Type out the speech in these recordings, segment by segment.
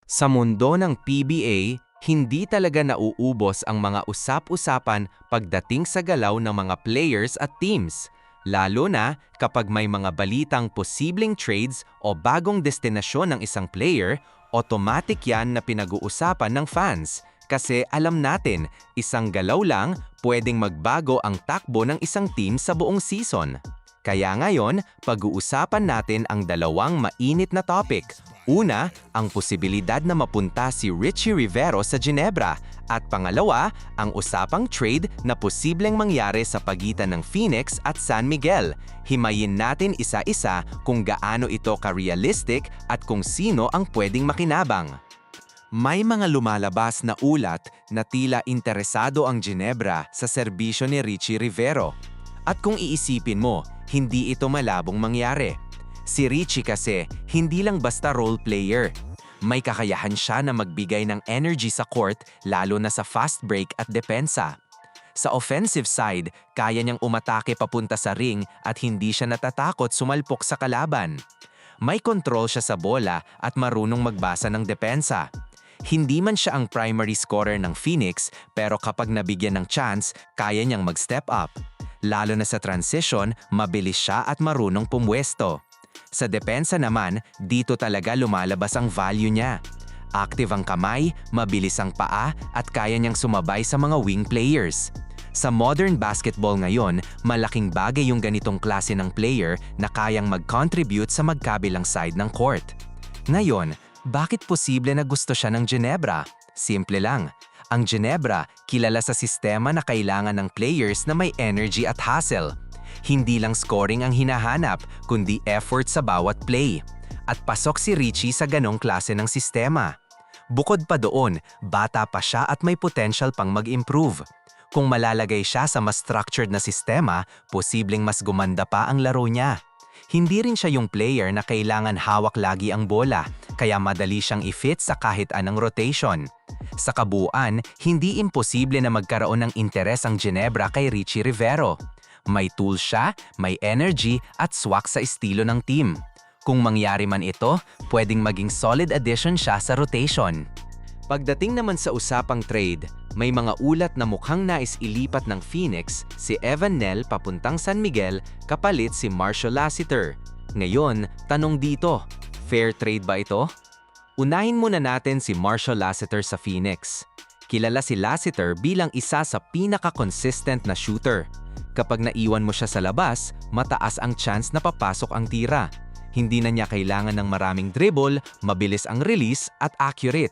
Sa mundo ng PBA, hindi talaga nauubos ang mga usap-usapan pagdating sa galaw ng mga players at teams, lalo na kapag may mga balitang posibleng trades o bagong destinasyon ng isang player. Automatic yan na pinag-uusapan ng fans. Kasi alam natin, isang galaw lang pwedeng magbago ang takbo ng isang team sa buong season. Kaya ngayon, pag-uusapan natin ang dalawang mainit na topic. Una, ang posibilidad na mapunta si Richie Rivero sa Ginebra. At pangalawa, ang usapang trade na posibleng mangyari sa pagitan ng Phoenix at San Miguel. Himayin natin isa-isa kung gaano ito ka-realistic at kung sino ang pwedeng makinabang. May mga lumalabas na ulat na tila interesado ang Ginebra sa serbisyo ni Richie Rivero. At kung iisipin mo, hindi ito malabong mangyari. Si Richie kasi, hindi lang basta role player. May kakayahan siya na magbigay ng energy sa court lalo na sa fast break at depensa. Sa offensive side, kaya niyang umatake papunta sa ring at hindi siya natatakot sumalpok sa kalaban. May control siya sa bola at marunong magbasa ng depensa. Hindi man siya ang primary scorer ng Phoenix pero kapag nabigyan ng chance, kaya niyang mag-step up. Lalo na sa transition, mabilis siya at marunong pumwesto. Sa depensa naman, dito talaga lumalabas ang value niya. Active ang kamay, mabilis ang paa at kaya niyang sumabay sa mga wing players. Sa modern basketball ngayon, malaking bagay yung ganitong klase ng player na kayang mag-contribute sa magkabilang side ng court. Ngayon, bakit posible na gusto siya ng Ginebra? Simple lang. Ang Ginebra, kilala sa sistema na kailangan ng players na may energy at hustle. Hindi lang scoring ang hinahanap, kundi effort sa bawat play. At pasok si Richie sa ganong klase ng sistema. Bukod pa doon, bata pa siya at may potential pang mag-improve. Kung malalagay siya sa mas structured na sistema, posibleng mas gumanda pa ang laro niya. Hindi rin siya yung player na kailangan hawak lagi ang bola, kaya madali siyang i-fit sa kahit anong rotation. Sa kabuuan, hindi imposible na magkaroon ng interes ang Ginebra kay Richie Rivero. May tools siya, may energy at swak sa estilo ng team. Kung mangyari man ito, pwedeng maging solid addition siya sa rotation. Pagdating naman sa usapang trade, may mga ulat na mukhang nais ilipat ng Phoenix si Evan Nel papuntang San Miguel kapalit si Marshall Lassiter. Ngayon, tanong dito, fair trade ba ito? Unahin muna natin si Marshall Lassiter sa Phoenix. Kilala si Lassiter bilang isa sa pinaka-consistent na shooter. Kapag naiwan mo siya sa labas, mataas ang chance na papasok ang tira. Hindi na niya kailangan ng maraming dribble, mabilis ang release at accurate.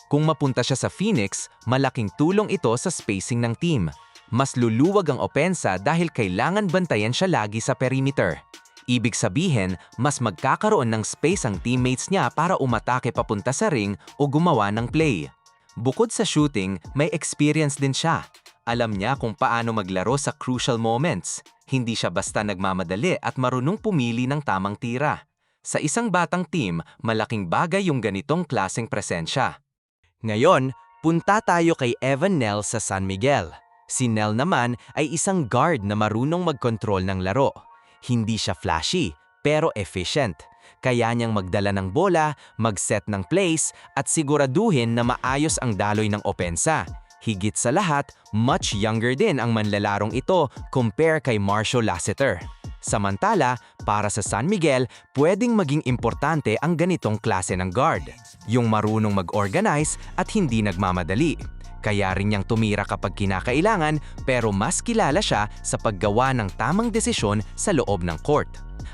Kung mapunta siya sa Phoenix, malaking tulong ito sa spacing ng team. Mas luluwag ang opensa dahil kailangan bantayan siya lagi sa perimeter. Ibig sabihin, mas magkakaroon ng space ang teammates niya para umatake papunta sa ring o gumawa ng play. Bukod sa shooting, may experience din siya. Alam niya kung paano maglaro sa crucial moments. Hindi siya basta nagmamadali at marunong pumili ng tamang tira. Sa isang batang team, malaking bagay yung ganitong klaseng presensya. Ngayon, punta tayo kay Evan Nel sa San Miguel. Si Nel naman ay isang guard na marunong mag-control ng laro. Hindi siya flashy, pero efficient. Kaya niyang magdala ng bola, mag-set ng plays, at siguraduhin na maayos ang daloy ng opensa. Higit sa lahat, much younger din ang manlalarong ito compare kay Marshall Lassiter. Samantala, para sa San Miguel, pwedeng maging importante ang ganitong klase ng guard. Yung marunong mag-organize at hindi nagmamadali. Kaya rin niyang tumira kapag kinakailangan pero mas kilala siya sa paggawa ng tamang desisyon sa loob ng court.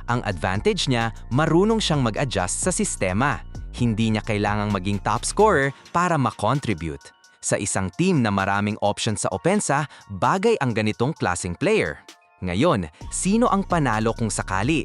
Ang advantage niya, marunong siyang mag-adjust sa sistema. Hindi niya kailangang maging top scorer para ma-contribute. Sa isang team na maraming options sa opensa, bagay ang ganitong klaseng player. Ngayon, sino ang panalo kung sakali?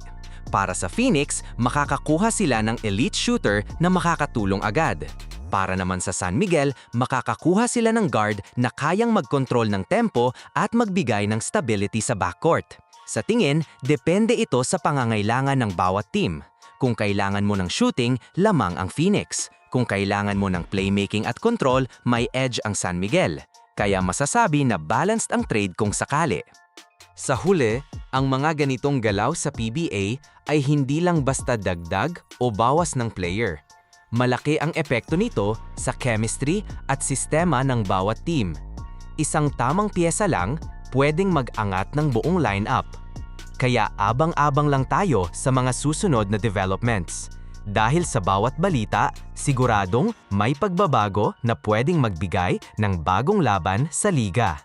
Para sa Phoenix, makakakuha sila ng elite shooter na makakatulong agad. Para naman sa San Miguel, makakakuha sila ng guard na kayang mag-control ng tempo at magbigay ng stability sa backcourt. Sa tingin, depende ito sa pangangailangan ng bawat team. Kung kailangan mo ng shooting, lamang ang Phoenix. Kung kailangan mo ng playmaking at control, may edge ang San Miguel. Kaya masasabi na balanced ang trade kung sakali. Sa huli, ang mga ganitong galaw sa PBA ay hindi lang basta dagdag o bawas ng player. malaki ang epekto nito sa chemistry at sistema ng bawat team. Isang tamang piyesa lang pwedeng mag-angat ng buong lineup. Kaya abang-abang lang tayo sa mga susunod na developments. Dahil sa bawat balita, siguradong may pagbabago na pwedeng magbigay ng bagong laban sa liga.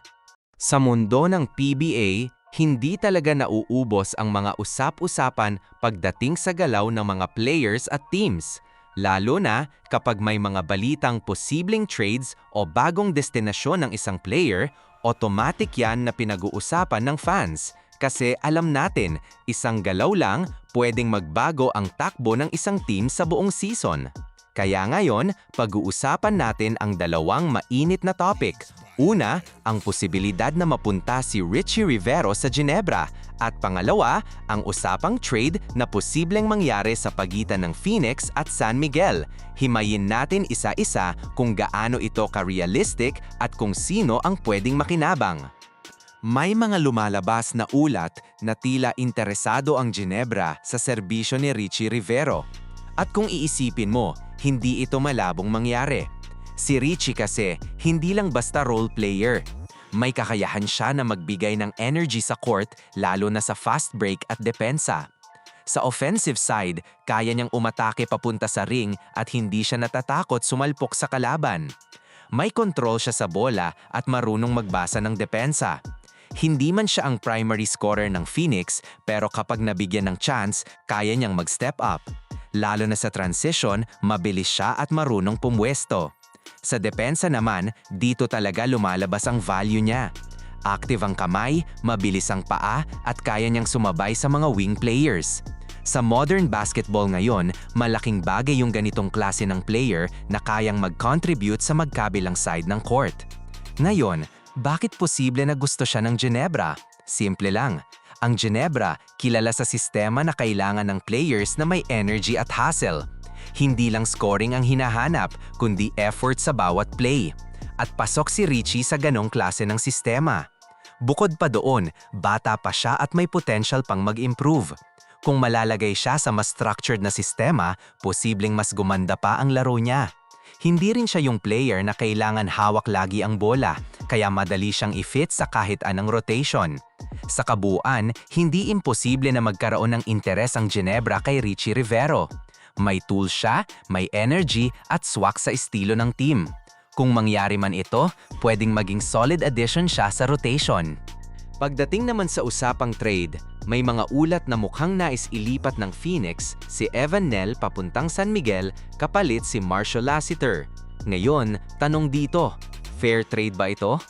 Sa mundo ng PBA, hindi talaga nauubos ang mga usap-usapan pagdating sa galaw ng mga players at teams, lalo na kapag may mga balitang posibleng trades o bagong destinasyon ng isang player. Automatic yan na pinag-uusapan ng fans. Kasi alam natin, isang galaw lang pwedeng magbago ang takbo ng isang team sa buong season. Kaya ngayon, pag-uusapan natin ang dalawang mainit na topic. Una, ang posibilidad na mapunta si Richie Rivero sa Ginebra. At pangalawa, ang usapang trade na posibleng mangyari sa pagitan ng Phoenix at San Miguel. Himayin natin isa-isa kung gaano ito ka-realistic at kung sino ang pwedeng makinabang. May mga lumalabas na ulat na tila interesado ang Ginebra sa serbisyo ni Richie Rivero. At kung iisipin mo, hindi ito malabong mangyari. Si Richie kasi hindi lang basta role player. May kakayahan siya na magbigay ng energy sa court lalo na sa fast break at depensa. Sa offensive side, kaya niyang umatake papunta sa ring at hindi siya natatakot sumalpok sa kalaban. May control siya sa bola at marunong magbasa ng depensa. Hindi man siya ang primary scorer ng Phoenix pero kapag nabigyan ng chance, kaya niyang mag-step up. Lalo na sa transition, mabilis siya at marunong pumwesto. Sa depensa naman, dito talaga lumalabas ang value niya. Active ang kamay, mabilis ang paa at kaya niyang sumabay sa mga wing players. Sa modern basketball ngayon, malaking bagay yung ganitong klase ng player na kayang mag-contribute sa magkabilang side ng court. Ngayon, bakit posible na gusto siya ng Ginebra? Simple lang. Ang Ginebra, kilala sa sistema na kailangan ng players na may energy at hustle. Hindi lang scoring ang hinahanap, kundi effort sa bawat play. At pasok si Richie sa ganong klase ng sistema. Bukod pa doon, bata pa siya at may potential pang mag-improve. Kung malalagay siya sa mas structured na sistema, posibleng mas gumanda pa ang laro niya. Hindi rin siya yung player na kailangan hawak lagi ang bola, kaya madali siyang i-fit sa kahit anong rotation. Sa kabuuan, hindi imposible na magkaroon ng interes ang Ginebra kay Richie Rivero. May tools siya, may energy at swak sa estilo ng team. Kung mangyari man ito, pwedeng maging solid addition siya sa rotation. Pagdating naman sa usapang trade, may mga ulat na mukhang nais ilipat ng Phoenix si Evan Nel papuntang San Miguel kapalit si Marshall Lassiter. Ngayon, tanong dito, fair trade ba ito?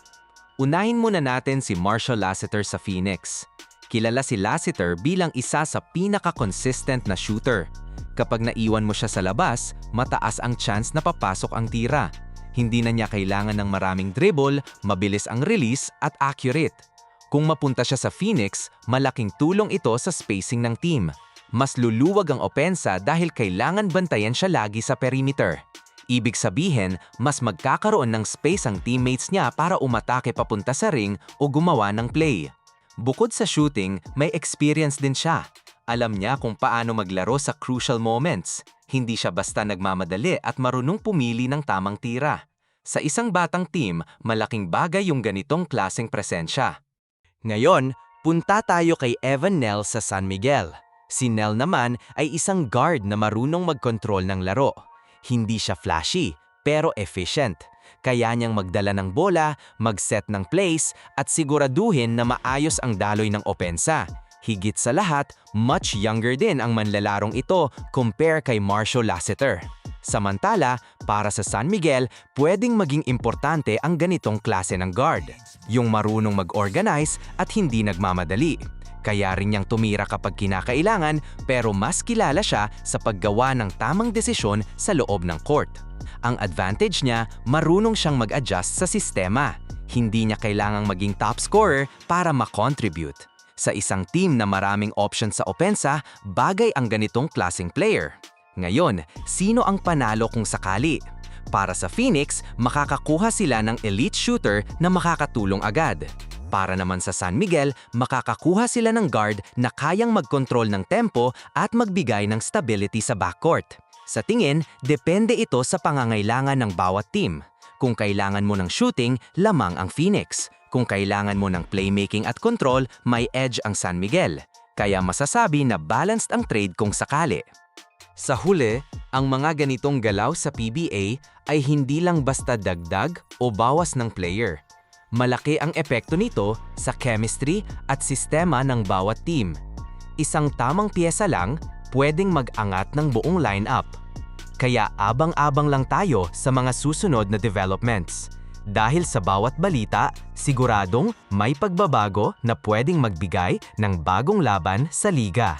Unahin muna natin si Marshall Lassiter sa Phoenix. Kilala si Lassiter bilang isa sa pinaka-consistent na shooter. Kapag naiwan mo siya sa labas, mataas ang chance na papasok ang tira. Hindi na niya kailangan ng maraming dribble, mabilis ang release at accurate. Kung mapunta siya sa Phoenix, malaking tulong ito sa spacing ng team. Mas luluwag ang opensa dahil kailangan bantayan siya lagi sa perimeter. Ibig sabihin, mas magkakaroon ng space ang teammates niya para umatake papunta sa ring o gumawa ng play. Bukod sa shooting, may experience din siya. Alam niya kung paano maglaro sa crucial moments. Hindi siya basta nagmamadali at marunong pumili ng tamang tira. Sa isang batang team, malaking bagay yung ganitong klaseng presensya. Ngayon, punta tayo kay Evan Nel sa San Miguel. Si Nel naman ay isang guard na marunong mag-control ng laro. Hindi siya flashy, pero efficient. Kaya niyang magdala ng bola, mag-set ng plays, at siguraduhin na maayos ang daloy ng opensa. Higit sa lahat, much younger din ang manlalarong ito compare kay Marshall Lassiter. Samantala, para sa San Miguel, pwedeng maging importante ang ganitong klase ng guard. Yung marunong mag-organize at hindi nagmamadali. Kaya rin niyang tumira kapag kinakailangan pero mas kilala siya sa paggawa ng tamang desisyon sa loob ng court. Ang advantage niya, marunong siyang mag-adjust sa sistema. Hindi niya kailangang maging top scorer para ma-contribute. Sa isang team na maraming options sa opensa, bagay ang ganitong klaseng player. Ngayon, sino ang panalo kung sakali? Para sa Phoenix, makakakuha sila ng elite shooter na makakatulong agad. Para naman sa San Miguel, makakakuha sila ng guard na kayang mag-control ng tempo at magbigay ng stability sa backcourt. Sa tingin, depende ito sa pangangailangan ng bawat team. Kung kailangan mo ng shooting, lamang ang Phoenix. Kung kailangan mo ng playmaking at control, may edge ang San Miguel. Kaya masasabi na balanced ang trade kung sakali. Sa huli, ang mga ganitong galaw sa PBA ay hindi lang basta dagdag o bawas ng player. Malaki ang epekto nito sa chemistry at sistema ng bawat team. Isang tamang piyesa lang pwedeng mag-angat ng buong lineup. Kaya abang-abang lang tayo sa mga susunod na developments. Dahil sa bawat balita, siguradong may pagbabago na pwedeng magbigay ng bagong laban sa liga.